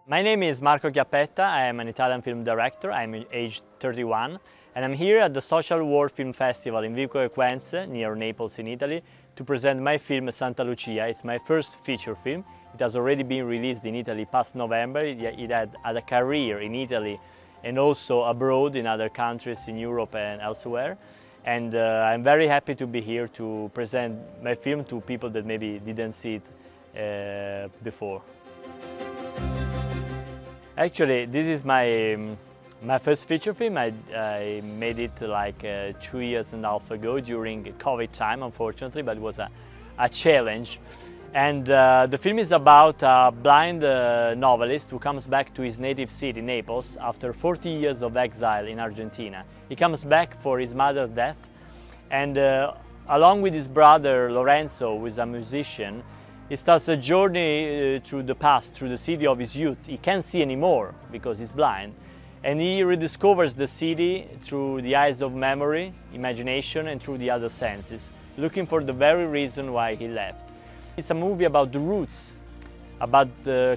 My name is Marco Chiappetta. I am an Italian film director. I'm aged 31 and I'm here at the Social War Film Festival in Vico Equense, near Naples in Italy, to present my film Santa Lucia. It's my first feature film. It has already been released in Italy past November. It had a career in Italy and also abroad in other countries in Europe and elsewhere. And I'm very happy to be here to present my film to people that maybe didn't see it before. Actually, this is my first feature film. I made it like 2.5 years ago during COVID time, unfortunately, but it was a challenge. And the film is about a blind novelist who comes back to his native city, Naples, after 40 years of exile in Argentina. He comes back for his mother's death, and along with his brother Lorenzo, who is a musician, he starts a journey through the past, through the city of his youth. He can't see anymore because he's blind. And he rediscovers the city through the eyes of memory, imagination, and through the other senses, looking for the very reason why he left. It's a movie about the roots, about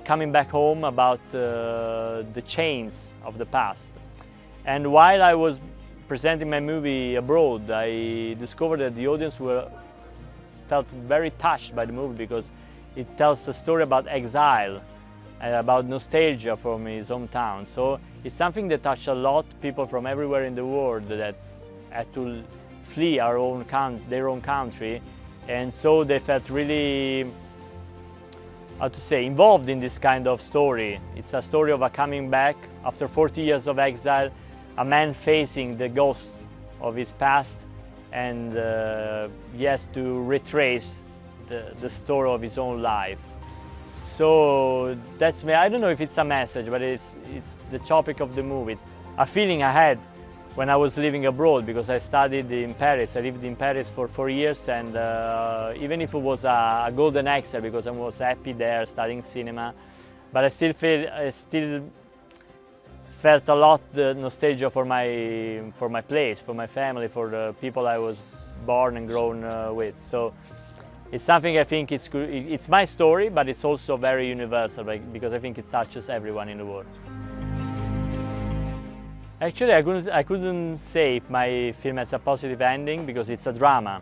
coming back home, about the chains of the past. And while I was presenting my movie abroad, I discovered that the audience felt very touched by the movie because it tells a story about exile and about nostalgia from his hometown. So it's something that touched a lot of people from everywhere in the world that had to flee their own country, and so they felt really, how to say, involved in this kind of story. It's a story of a coming back after 40 years of exile, a man facing the ghosts of his past, and he has to retrace the story of his own life. So that's me. I don't know if it's a message, but it's the topic of the movie. It's a feeling I had when I was living abroad, because I studied in Paris. I lived in Paris for 4 years, and even if it was a golden exile because I was happy there studying cinema, but I still felt a lot the nostalgia for my place, for my family, for the people I was born and grown with. So it's something I think it's my story, but it's also very universal because I think it touches everyone in the world. Actually, I couldn't say if my film has a positive ending because it's a drama.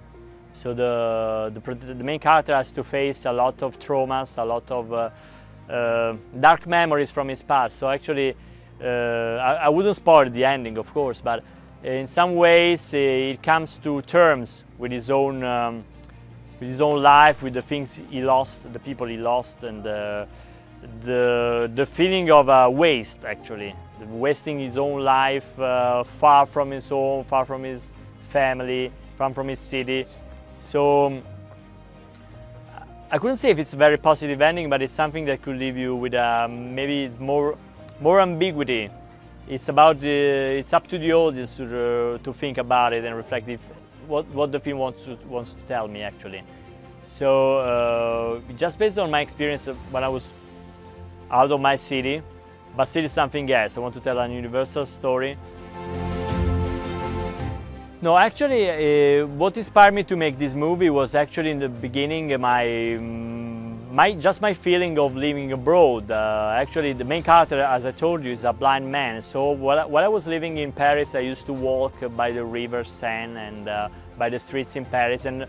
So the main character has to face a lot of traumas, a lot of dark memories from his past. So actually, I wouldn't spoil the ending, of course, but in some ways it comes to terms with his own life, with the things he lost, the people he lost, and the feeling of waste, actually, wasting his own life far from his home, far from his family, far from his city. So I couldn't say if it's a very positive ending, but it's something that could leave you with maybe it's more ambiguity. It's about it's up to the audience to think about it and reflect what the film wants to tell me, actually. So just based on my experience when I was out of my city, but still something else. I want to tell a universal story. No, actually, what inspired me to make this movie was actually in the beginning just my feeling of living abroad. Actually, the main character, as I told you, is a blind man. So while I was living in Paris, I used to walk by the river Seine and by the streets in Paris. And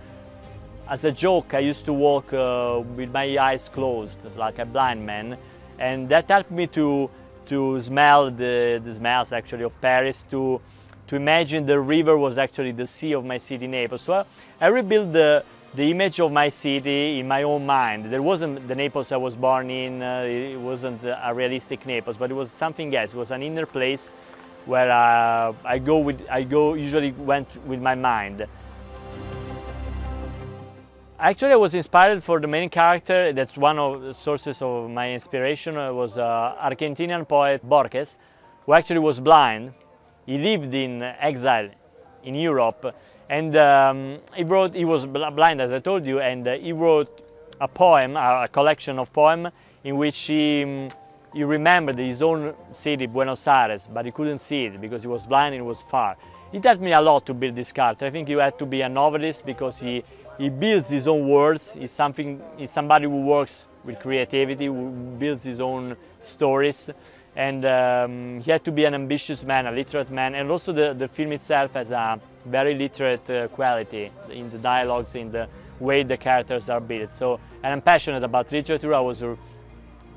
as a joke, I used to walk with my eyes closed, like a blind man. And that helped me to smell the smells, actually, of Paris, to imagine the river was actually the sea of my city, Naples. So I rebuilt the image of my city in my own mind. There wasn't the Naples I was born in, it wasn't a realistic Naples, but it was something else. It was an inner place where I usually went with my mind. Actually, I was inspired for the main character. That's one of the sources of my inspiration. Was Argentinian poet Borges, who actually was blind. He lived in exile in Europe, and he was blind, as I told you, and he wrote a poem, a collection of poems, in which he remembered his own city, Buenos Aires, but he couldn't see it because he was blind and it was far. it helped me a lot to build this character. I think you have to be a novelist because he builds his own words. He's somebody who works with creativity, who builds his own stories. And he had to be an ambitious man, a literate man, and also the film itself has a very literate quality in the dialogues, in the way the characters are built. So, and I'm passionate about literature. I was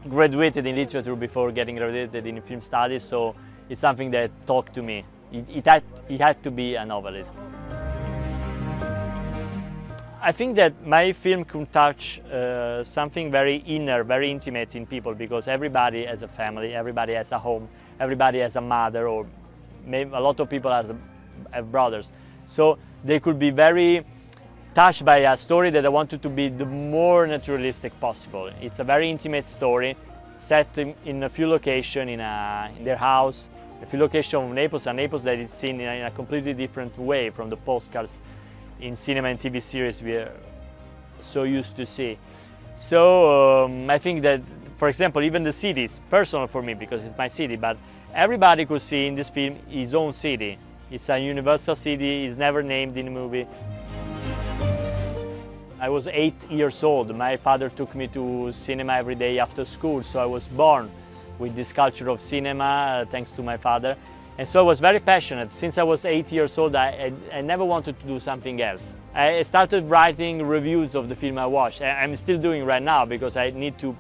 graduated in literature before getting graduated in film studies, so it's something that talked to me. He had to be a novelist. I think that my film could touch something very inner, very intimate in people, because everybody has a family, everybody has a home, everybody has a mother, or maybe a lot of people have brothers. So they could be very touched by a story that I wanted to be the more naturalistic possible. It's a very intimate story set in a few locations in their house, a few locations of Naples, and Naples that is seen in a completely different way from the postcards in cinema and TV series we are so used to see. So I think that, for example, even the city is personal for me because it's my city, but everybody could see in this film his own city. It's a universal city, it's never named in the movie. I was 8 years old. My father took me to cinema every day after school, so I was born with this culture of cinema, thanks to my father. And so I was very passionate. Since I was 8 years old, I never wanted to do something else. I started writing reviews of the film I watched. I'm still doing right now because I need to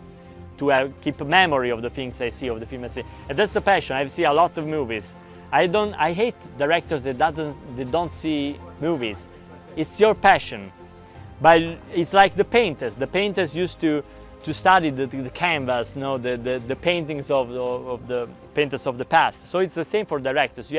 keep a memory of the things I see, of the film I see. And that's the passion. I've seen a lot of movies. I hate directors that don't see movies. It's your passion. But it's like the painters. The painters used to study the canvas, the paintings of the painters of the past. So it's the same for directors.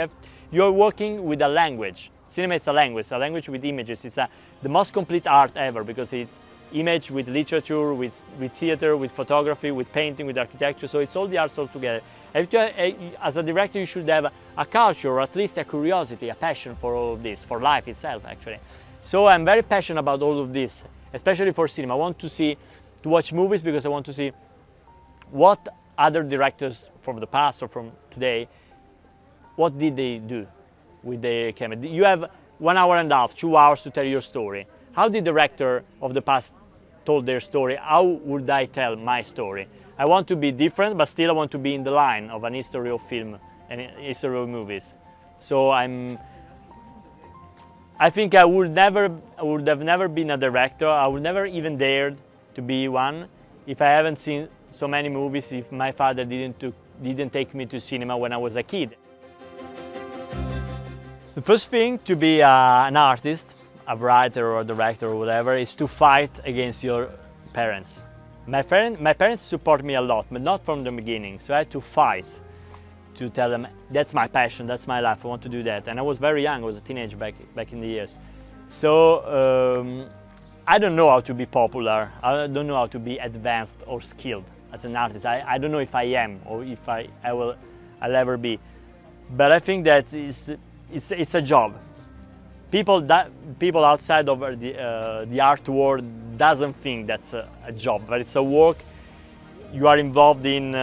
You're working with a language. Cinema is a language with images. It's the most complete art ever because it's image with literature, with theater, with photography, with painting, with architecture. So it's all the arts all together. As a director, you should have a culture, or at least a curiosity, a passion for all of this, for life itself, actually. So I'm very passionate about all of this, especially for cinema. I want to watch movies because I want to see what other directors from the past or from today, what did they do with their camera. You have 1 hour and a half, 2 hours to tell your story. How did the director of the past told their story? How would I tell my story? I want to be different, but still I want to be in the line of an history of film and history of movies. So I think I would have never been a director. I would never even dared to be one if I haven't seen so many movies, if my father didn't take me to cinema when I was a kid. The first thing to be an artist, a writer or a director or whatever, is to fight against your parents. My parents support me a lot, but not from the beginning, so I had to fight to tell them, that's my passion, that's my life, I want to do that. And I was very young, I was a teenager back in the years. So I don't know how to be popular, I don't know how to be advanced or skilled as an artist. I don't know if I am or if I'll ever be. But I think that it's a job. People outside of the art world doesn't think that's a job, but it's a work you are involved in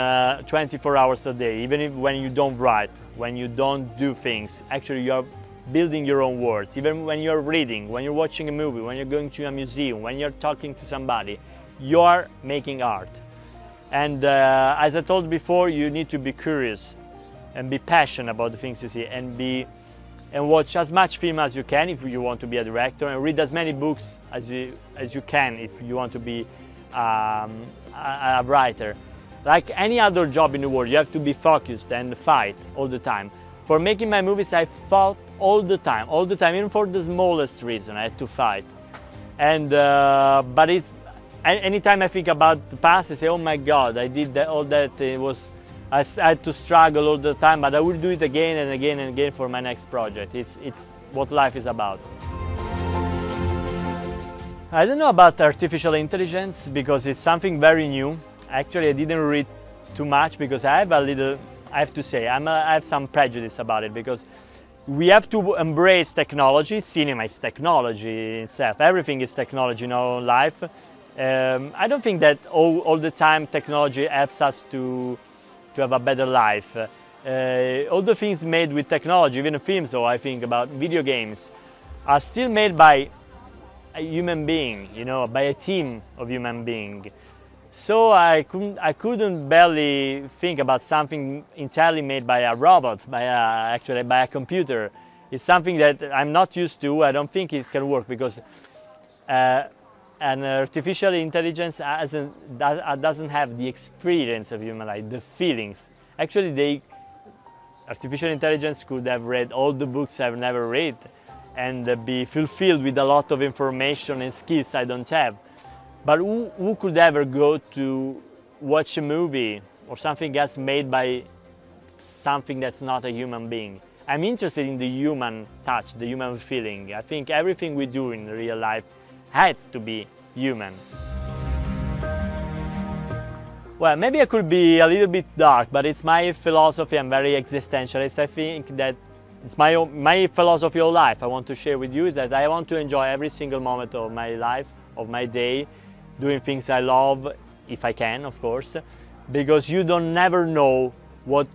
24 hours a day, even when you don't write, when you don't do things. Actually, you are building your own words. Even when you're reading, when you're watching a movie, when you're going to a museum, when you're talking to somebody, you are making art. And as I told before, you need to be curious and be passionate about the things you see, and watch as much film as you can if you want to be a director, and read as many books as you can if you want to be a writer. Like any other job in the world, you have to be focused and fight all the time. For making my movies, I fought all the time, even for the smallest reason, I had to fight. And but anytime I think about the past, I say, oh my God, I did all that. I had to struggle all the time, but I will do it again and again and again for my next project. It's what life is about. I don't know about artificial intelligence because it's something very new. Actually, I didn't read too much because I have to say, I have some prejudice about it, because we have to embrace technology. Cinema is technology itself. Everything is technology in our life. I don't think that all the time technology helps us to have a better life. all the things made with technology, even films, or I think about video games, are still made by a human being, you know, by a team of human beings. So I couldn't barely think about something entirely made by a robot, actually by a computer. It's something that I'm not used to. I don't think it can work because an artificial intelligence doesn't have the experience of human life, the feelings. Actually, artificial intelligence could have read all the books I've never read and be fulfilled with a lot of information and skills I don't have. But who could ever go to watch a movie or something else made by something that's not a human being? I'm interested in the human touch, the human feeling. I think everything we do in real life had to be human. Well, maybe I could be a little bit dark, but it's my philosophy. I'm very existentialist. I think that it's my philosophy of life I want to share with you, is that I want to enjoy every single moment of my life, of my day, doing things I love, if I can, of course, because you don't never know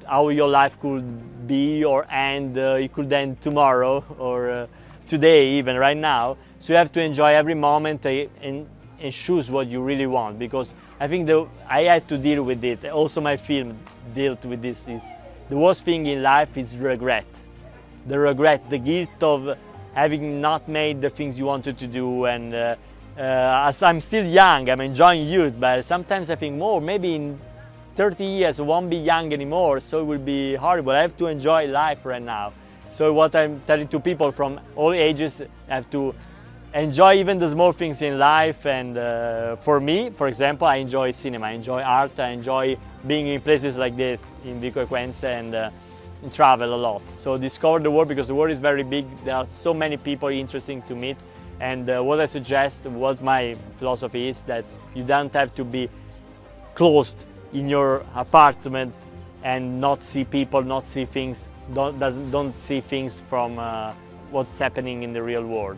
how your life could be or end. It could end tomorrow or today, even right now. So you have to enjoy every moment and choose what you really want, because I think I had to deal with it. Also, my film dealt with this. The worst thing in life is regret. The regret, the guilt of having not made the things you wanted to do. And as I'm still young, I'm enjoying youth, but sometimes I think, maybe in 30 years I won't be young anymore, so it will be horrible. I have to enjoy life right now. So what I'm telling to people from all ages, I have to enjoy even the small things in life. And for me, for example, I enjoy cinema, I enjoy art, I enjoy being in places like this, in Vico Equense, and travel a lot. So discover the world, because the world is very big. There are so many people interesting to meet. And what I suggest, what my philosophy is, that you don't have to be closed in your apartment and not see people, not see things, don't see things from what's happening in the real world.